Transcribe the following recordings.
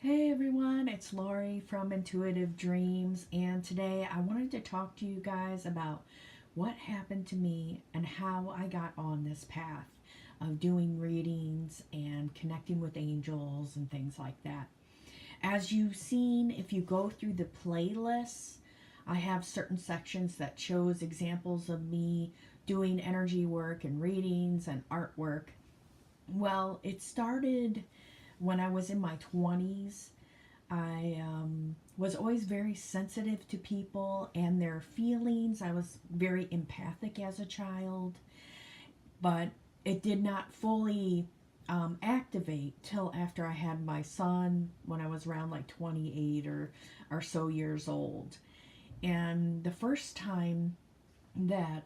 Hey everyone, it's Lori from Intuitive Dreams, and today I wanted to talk to you guys about what happened to me and how I got on this path of doing readings and connecting with angels and things like that. As you've seen, if you go through the playlists, I have certain sections that shows examples of me doing energy work and readings and artwork. Well, it started when I was in my 20s. I was always very sensitive to people and their feelings. I was very empathic as a child, but it did not fully activate till after I had my son when I was around like 28 or so years old. And the first time that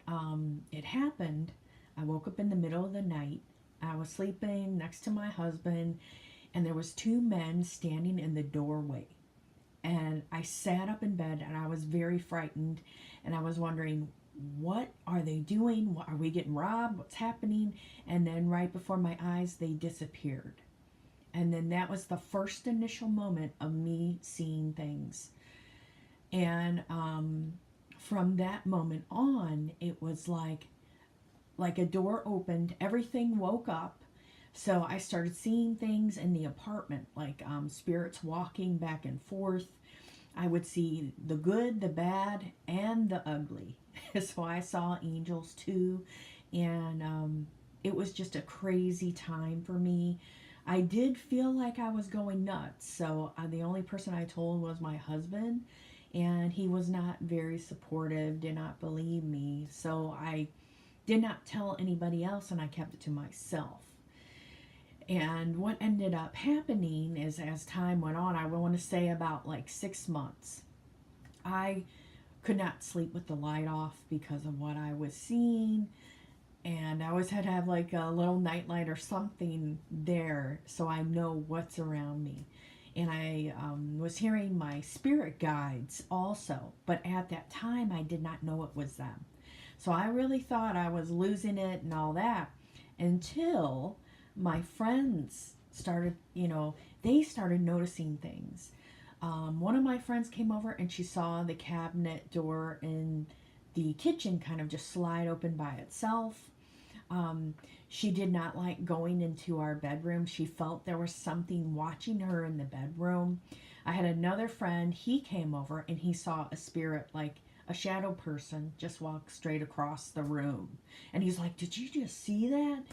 it happened, I woke up in the middle of the night. I was sleeping next to my husband, and there was two men standing in the doorway. And I sat up in bed and I was very frightened, and I was wondering, what are they doing? Are we getting robbed? What's happening? And then right before my eyes, they disappeared. And then that was the first initial moment of me seeing things. And from that moment on, it was like a door opened, everything woke up. So I started seeing things in the apartment, like spirits walking back and forth. I would see the good, the bad, and the ugly. So I saw angels too. And it was just a crazy time for me. I did feel like I was going nuts. So the only person I told was my husband. And he was not very supportive, did not believe me. So I did not tell anybody else, and I kept it to myself. And what ended up happening is, as time went on, I want to say about like 6 months, I could not sleep with the light off because of what I was seeing. And I always had to have like a little nightlight or something there so I know what's around me. And I was hearing my spirit guides also. But at that time, I did not know it was them. So I really thought I was losing it and all that until my friends started, they started noticing things. One of my friends came over and she saw the cabinet door in the kitchen kind of just slide open by itself. She did not like going into our bedroom. She felt there was something watching her in the bedroom. I had another friend, he came over and he saw a spirit, like a shadow person, just walk straight across the room. And he's like, "Did you just see that?"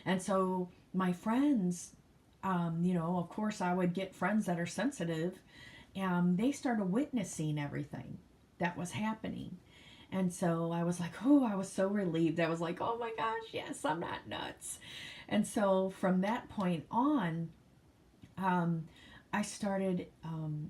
And so my friends, of course I would get friends that are sensitive, and they started witnessing everything that was happening. And so I was like, oh, I was so relieved. I was like, oh my gosh, yes, I'm not nuts. And so from that point on, I started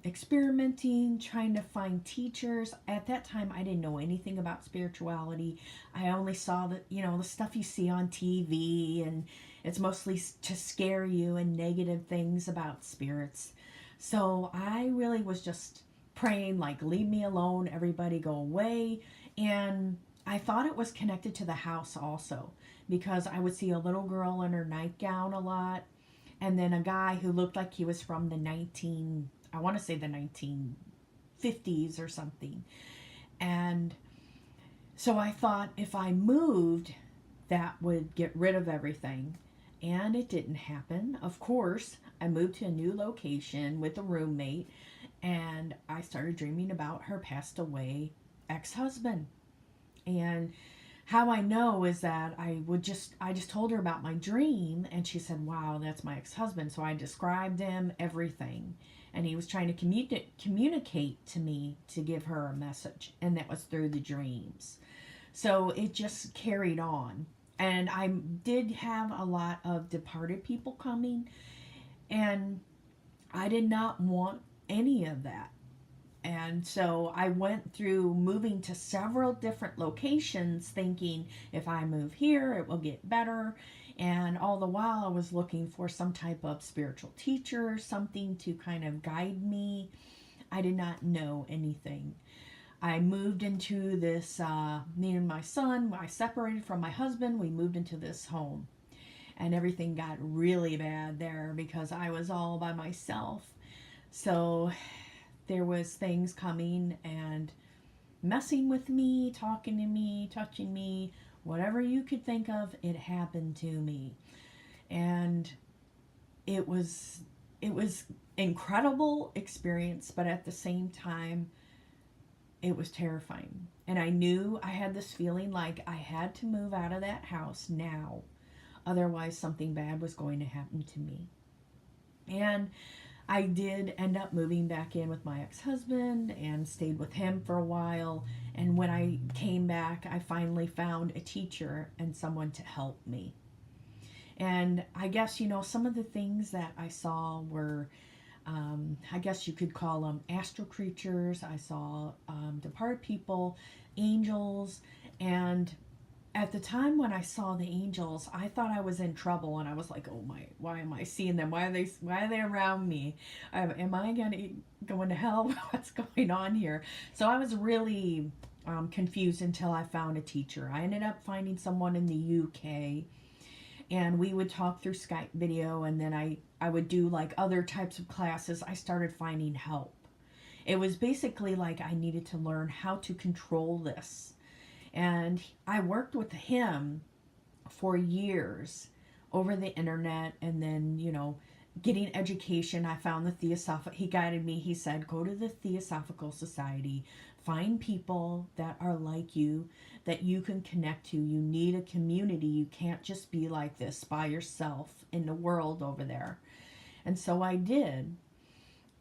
experimenting, trying to find teachers. At that time, I didn't know anything about spirituality. I only saw the stuff you see on TV, and it's mostly to scare you and negative things about spirits. So I really was just praying, like, leave me alone, everybody go away. And I thought it was connected to the house also, because I would see a little girl in her nightgown a lot, and then a guy who looked like he was from I want to say the 1950s or something. And so I thought if I moved, that would get rid of everything. And it didn't happen. Of course, I moved to a new location with a roommate, and I started dreaming about her passed away ex-husband. And how I know is that I just told her about my dream, and she said, "Wow, that's my ex-husband." So I described him, everything, and he was trying to communicate to me to give her a message, and that was through the dreams. So it just carried on. And I did have a lot of departed people coming, and I did not want any of that. And so I went through moving to several different locations thinking if I move here, it will get better. And all the while I was looking for some type of spiritual teacher, something to kind of guide me. I did not know anything. I moved into this, me and my son, I separated from my husband. We moved into this home. And everything got really bad there because I was all by myself. So there was things coming and messing with me, talking to me, touching me, whatever you could think of, it happened to me. And it was it was incredible experience, but at the same time it was terrifying. And I knew I had this feeling like I had to move out of that house now. Otherwise, something bad was going to happen to me. And I did end up moving back in with my ex husband and stayed with him for a while. And when I came back, I finally found a teacher and someone to help me. And I guess, some of the things that I saw were, I guess you could call them astral creatures. I saw departed people, angels, and at the time when I saw the angels, I thought I was in trouble, and I was like, "Oh my, why am I seeing them? Why are they around me? Am I going to hell? What's going on here?" So I was really confused until I found a teacher. I ended up finding someone in the UK, and we would talk through Skype video, and then I would do like other types of classes. I started finding help. It was basically like I needed to learn how to control this. And I worked with him for years over the internet, and then, getting education. I found the Theosophical, he guided me. He said, go to the Theosophical Society, find people that are like you, that you can connect to. You need a community. You can't just be like this by yourself in the world over there. And so I did.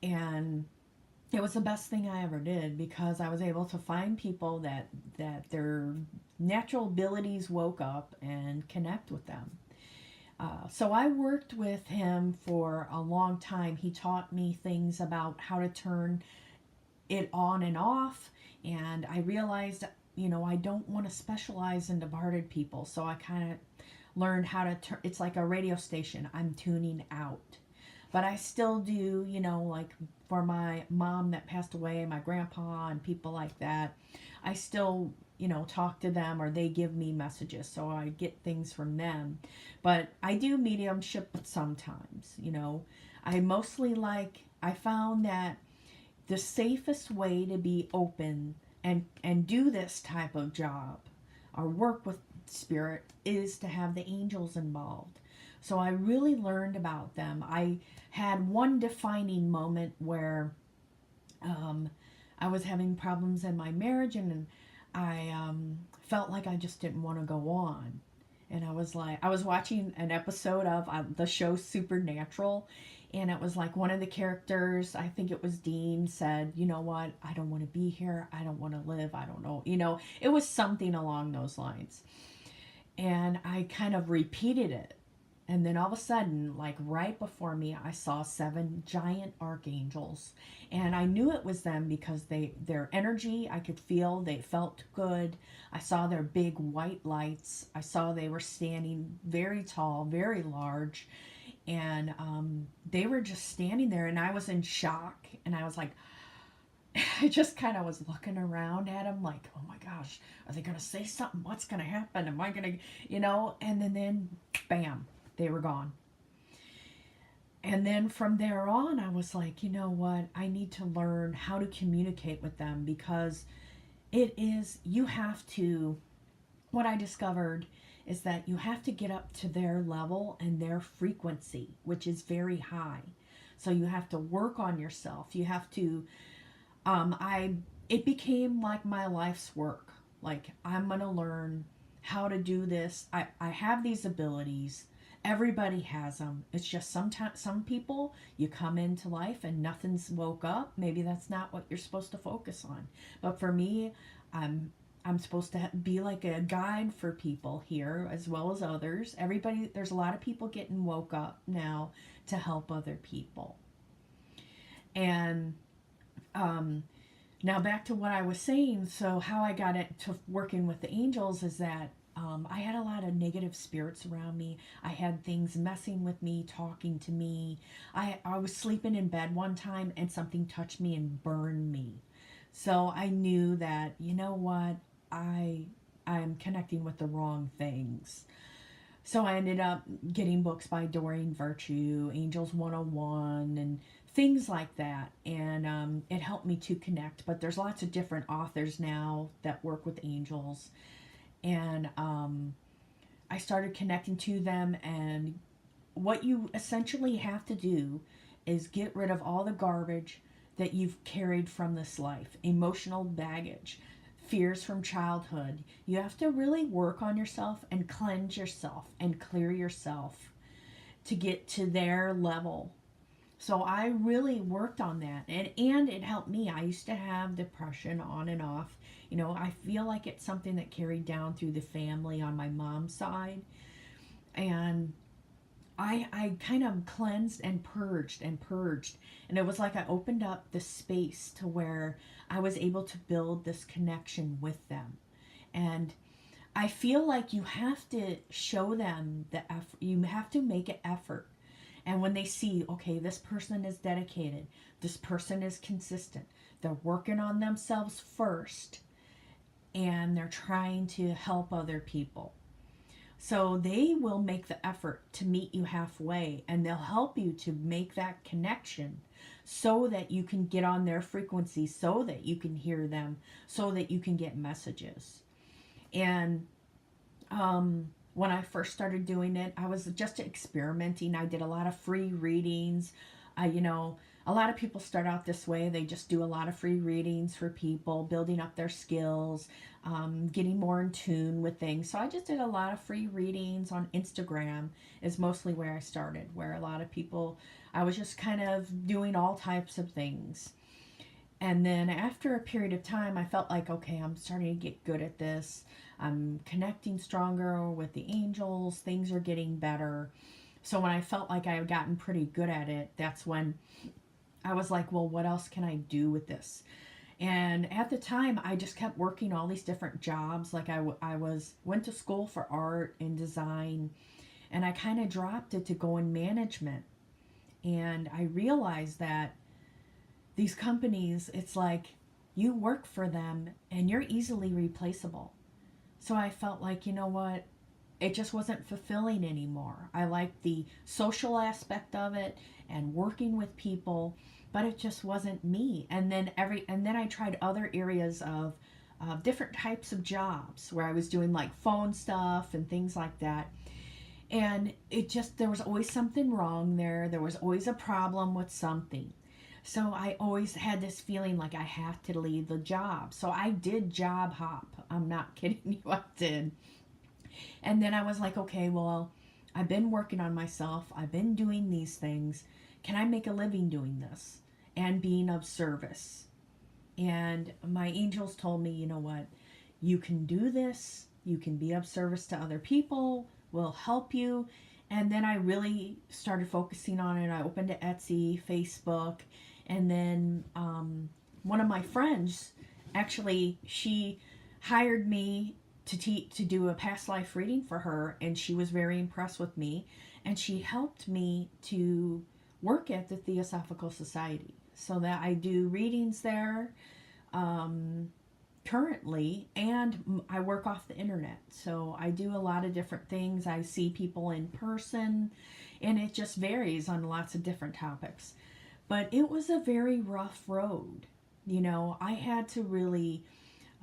And it was the best thing I ever did, because I was able to find people that their natural abilities woke up and connect with them. So I worked with him for a long time. He taught me things about how to turn it on and off, and I realized, I don't want to specialize in departed people. So I kind of learned how to turn. It's like a radio station. I'm tuning out. But I still do, like for my mom that passed away, my grandpa, and people like that, I still, talk to them, or they give me messages, so I get things from them. But I do mediumship sometimes, I found that the safest way to be open and do this type of job or work with spirit is to have the angels involved. So I really learned about them. I had one defining moment where I was having problems in my marriage, and I felt like I just didn't want to go on. And I was watching an episode of the show Supernatural, and it was like one of the characters, I think it was Dean, said, "You know what? I don't want to be here. I don't want to live. I don't know." It was something along those lines. And I kind of repeated it. And then all of a sudden, like right before me, I saw 7 giant archangels. And I knew it was them because their energy, I could feel, they felt good. I saw their big white lights. I saw they were standing very tall, very large. And they were just standing there, and I was in shock. And I was like, I just kind of was looking around at them like, oh my gosh, are they going to say something? What's going to happen? Am I going to, and then bam, they were gone. And then from there on, I was like, you know what? I need to learn how to communicate with them, because you have to, what I discovered is that you have to get up to their level and their frequency, which is very high. So you have to work on yourself. You have to, it became like my life's work. Like, I'm going to learn how to do this. I have these abilities. Everybody has them. It's just sometimes some people, you come into life and nothing's woke up. Maybe that's not what you're supposed to focus on. But for me, I'm supposed to be like a guide for people here as well as others. There's a lot of people getting woke up now to help other people. And now back to what I was saying. So how I got into working with the angels is that I had a lot of negative spirits around me. I had things messing with me, talking to me. I was sleeping in bed one time, and something touched me and burned me. So I knew that, you know what, I'm connecting with the wrong things. So I ended up getting books by Doreen Virtue, Angels 101, and things like that. And it helped me to connect. But there's lots of different authors now that work with angels. And I started connecting to them. And what you essentially have to do is get rid of all the garbage that you've carried from this life, emotional baggage, fears from childhood. You have to really work on yourself and cleanse yourself and clear yourself to get to their level. So I really worked on that, and it helped me. I used to have depression on and off. You know, I feel like it's something that carried down through the family on my mom's side. And I kind of cleansed and purged and purged. And it was like I opened up the space to where I was able to build this connection with them. And I feel like you have to show them the effort. You have to make an effort. And when they see, okay, this person is dedicated, this person is consistent, they're working on themselves first, and they're trying to help other people. So they will make the effort to meet you halfway, and they'll help you to make that connection so that you can get on their frequency, so that you can hear them, so that you can get messages. And when I first started doing it, I was just experimenting. I did a lot of free readings. A lot of people start out this way. They just do a lot of free readings for people, building up their skills, getting more in tune with things. So I just did a lot of free readings on Instagram is mostly where I started, where a lot of people, I was just kind of doing all types of things. And then after a period of time, I felt like, okay, I'm starting to get good at this. I'm connecting stronger with the angels. Things are getting better. So when I felt like I had gotten pretty good at it, that's when I was like, well, what else can I do with this? And at the time, I just kept working all these different jobs. Like went to school for art and design, and I kind of dropped it to go in management. And I realized that these companies, it's like you work for them and you're easily replaceable. So I felt like, you know what? It just wasn't fulfilling anymore. I liked the social aspect of it and working with people, but it just wasn't me. And then I tried other areas of different types of jobs where I was doing like phone stuff and things like that. And there was always something wrong there. There was always a problem with something. So I always had this feeling like I have to leave the job. So I did job hop. I'm not kidding you, I did. And then I was like, okay, well, I've been working on myself. I've been doing these things. Can I make a living doing this and being of service? And my angels told me, you know what? You can do this. You can be of service to other people. We'll help you. And then I really started focusing on it. I opened an Etsy, Facebook, and then one of my friends, actually, she hired me to do a past life reading for her, and she was very impressed with me, and she helped me to work at the Theosophical Society so that I do readings there currently, and I work off the internet. So I do a lot of different things. I see people in person, and it just varies on lots of different topics. But it was a very rough road. I had to really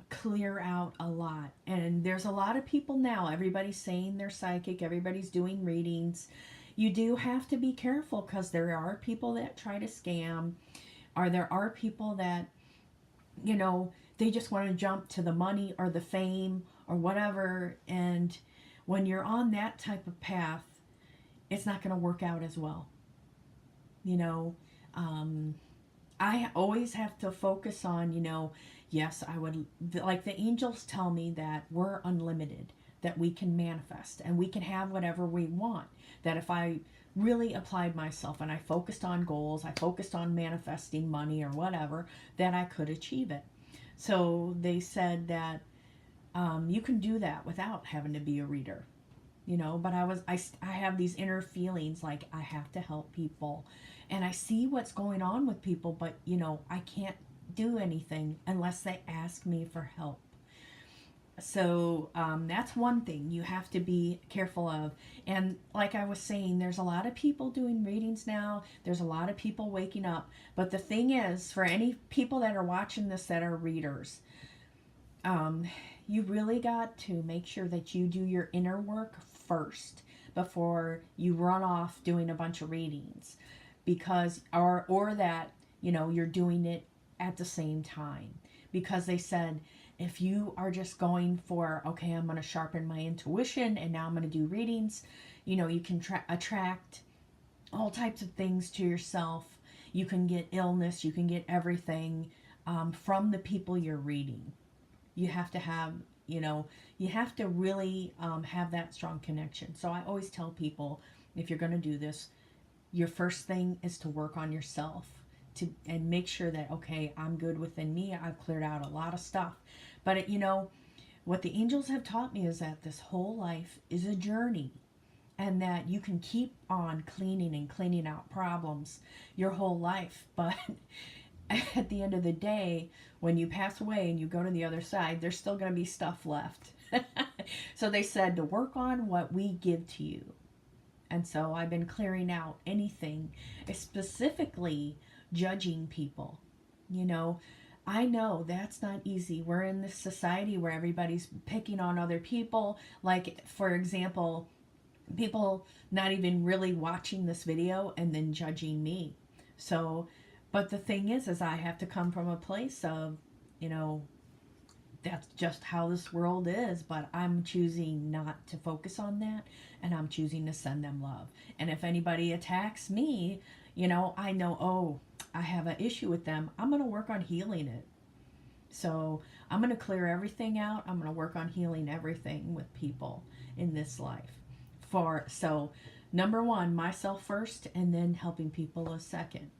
clear out a lot. And there's a lot of people now. Everybody's saying they're psychic. Everybody's doing readings. You do have to be careful because there are people that try to scam, or there are people that, they just want to jump to the money or the fame or whatever. And when you're on that type of path, it's not going to work out as well. I always have to focus on, yes, I would, like the angels tell me that we're unlimited, that we can manifest and we can have whatever we want. That if I really applied myself and I focused on goals, I focused on manifesting money or whatever, that I could achieve it. So they said that you can do that without having to be a reader, but I have these inner feelings like I have to help people, and I see what's going on with people, but I can't do anything unless they ask me for help. So that's one thing you have to be careful of. And like I was saying, there's a lot of people doing readings now. There's a lot of people waking up. But the thing is, for any people that are watching this that are readers, um, you really got to make sure that you do your inner work first before you run off doing a bunch of readings, because or that you're doing it at the same time, because they said if you are just going for, okay, I'm going to sharpen my intuition and now I'm going to do readings, you can attract all types of things to yourself. You can get illness, you can get everything from the people you're reading. You have to have, you have to really have that strong connection. So I always tell people, if you're going to do this, your first thing is to work on yourself and make sure that, okay, I'm good within me. I've cleared out a lot of stuff. But what the angels have taught me is that this whole life is a journey, and that you can keep on cleaning and cleaning out problems your whole life. But at the end of the day, when you pass away and you go to the other side, there's still going to be stuff left. So they said to work on what we give to you. And so I've been clearing out anything, specifically judging people. I know that's not easy. We're in this society where everybody's picking on other people. Like, for example, people not even really watching this video and then judging me. So, but the thing is I have to come from a place of, that's just how this world is. But I'm choosing not to focus on that, and I'm choosing to send them love. And if anybody attacks me, I know, oh, I have an issue with them. I'm going to work on healing it. So I'm going to clear everything out. I'm going to work on healing everything with people in this life. So number one, myself first, and then helping people a second.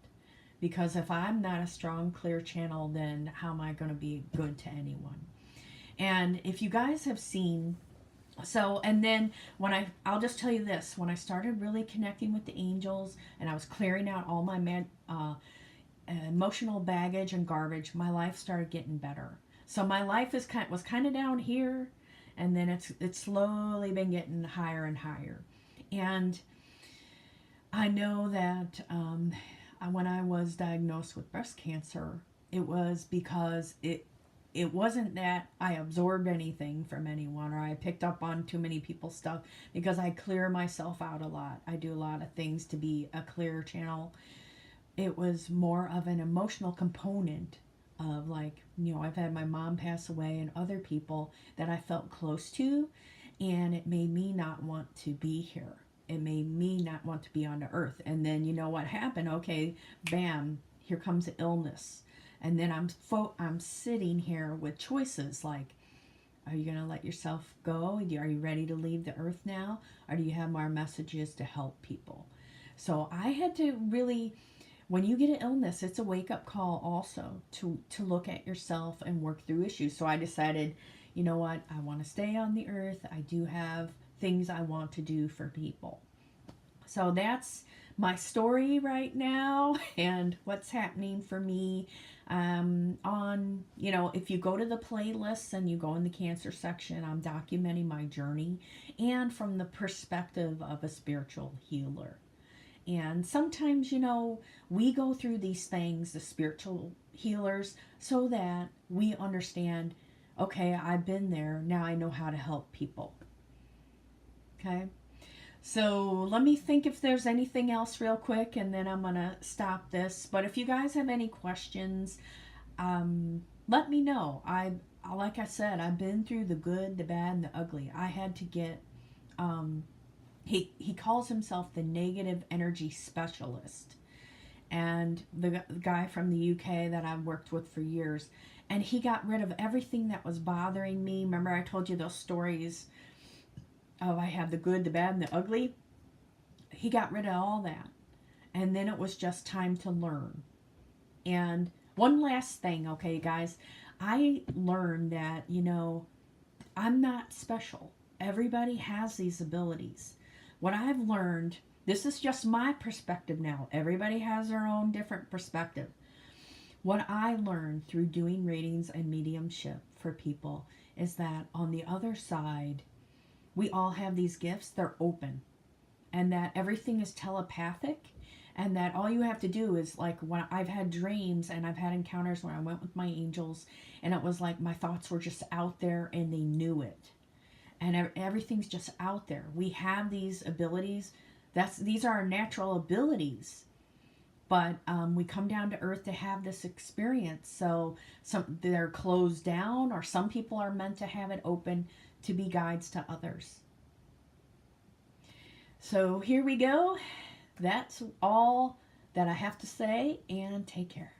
Because if I'm not a strong, clear channel, then how am I going to be good to anyone? And if you guys have seen, and then I'll just tell you this, when I started really connecting with the angels and I was clearing out all my emotional baggage and garbage, my life started getting better. So my life was kind of down here, and then it's slowly been getting higher and higher. And I know that when I was diagnosed with breast cancer, it was because it wasn't that I absorbed anything from anyone or I picked up on too many people's stuff, because I clear myself out a lot. I do a lot of things to be a clear channel. It was more of an emotional component of, like, I've had my mom pass away and other people that I felt close to, and it made me not want to be here. It made me not want to be on the earth. And then what happened? Okay, bam, here comes the illness. And then I'm sitting here with choices like, are you going to let yourself go? Are you ready to leave the earth now? Or do you have more messages to help people? So I had to really, when you get an illness, it's a wake-up call also to look at yourself and work through issues. So I decided, you know what? I want to stay on the earth. I do have things I want to do for people. So that's my story right now and what's happening for me. If you go to the playlists and you go in the cancer section, I'm documenting my journey and from the perspective of a spiritual healer. And sometimes, we go through these things, the spiritual healers, so that we understand, okay, I've been there, now I know how to help people. Okay? So let me think if there's anything else real quick, and then I'm going to stop this. But if you guys have any questions, let me know. Like I said, I've been through the good, the bad, and the ugly. I had to get, he calls himself the negative energy specialist. And the guy from the UK that I've worked with for years. And he got rid of everything that was bothering me. Remember I told you those stories of I have the good, the bad, and the ugly? He got rid of all that. And then it was just time to learn. And one last thing, okay, guys. I learned that, I'm not special. Everybody has these abilities. What I've learned, this is just my perspective now. Everybody has their own different perspective. What I learned through doing readings and mediumship for people is that on the other side, we all have these gifts. They're open, and that everything is telepathic, and that all you have to do is, like, when I've had dreams and I've had encounters where I went with my angels, and it was like my thoughts were just out there and they knew it, and everything's just out there. We have these abilities. These are our natural abilities, but we come down to earth to have this experience. So some, they're closed down, or some people are meant to have it open to be guides to others. So here we go. That's all that I have to say, and take care.